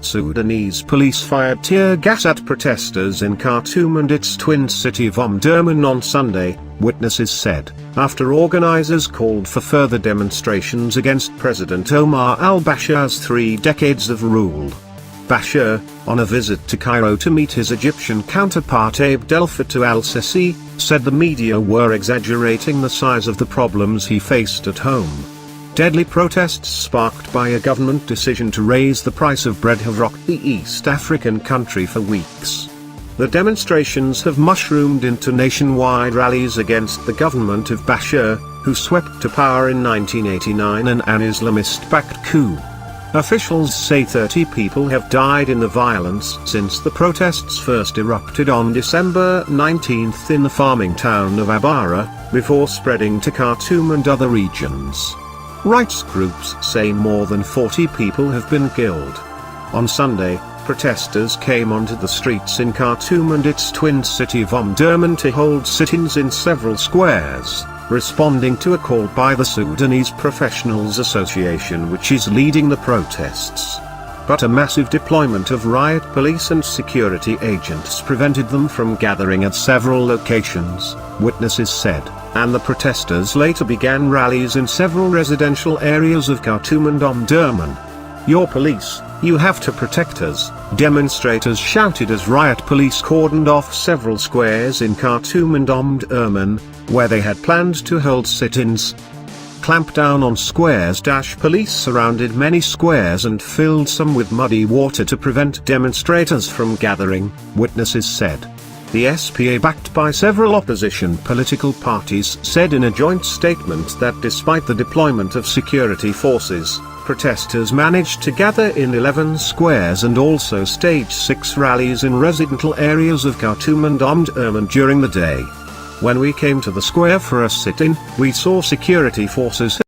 Sudanese police fired tear gas at protesters in Khartoum and its twin city of Omdurman on Sunday, witnesses said, after organizers called for further demonstrations against President Omar al-Bashir's 3 decades of rule. Bashir, on a visit to Cairo to meet his Egyptian counterpart Abdel Fattah al-Sisi, said the media were exaggerating the size of the problems he faced at home. Deadly protests sparked by a government decision to raise the price of bread have rocked the East African country for weeks. The demonstrations have mushroomed into nationwide rallies against the government of Bashir, who swept to power in 1989 in an Islamist-backed coup. Officials say 30 people have died in the violence since the protests first erupted on December 19 in the farming town of Abara, before spreading to Khartoum and other regions. Rights groups say more than 40 people have been killed. On Sunday, protesters came onto the streets in Khartoum and its twin city of Omdurman to hold sit-ins in several squares, responding to a call by the Sudanese Professionals Association, which is leading the protests. But a massive deployment of riot police and security agents prevented them from gathering at several locations, witnesses said, and the protesters later began rallies in several residential areas of Khartoum and Omdurman. "Your police, you have to protect us," demonstrators shouted as riot police cordoned off several squares in Khartoum and Omdurman, where they had planned to hold sit-ins. Clampdown on squares. Police surrounded many squares and filled some with muddy water to prevent demonstrators from gathering, witnesses said. The SPA, backed by several opposition political parties, said in a joint statement that despite the deployment of security forces, protesters managed to gather in 11 squares and also staged 6 rallies in residential areas of Khartoum and Omdurman during the day. "When we came to the square for a sit-in, we saw security forces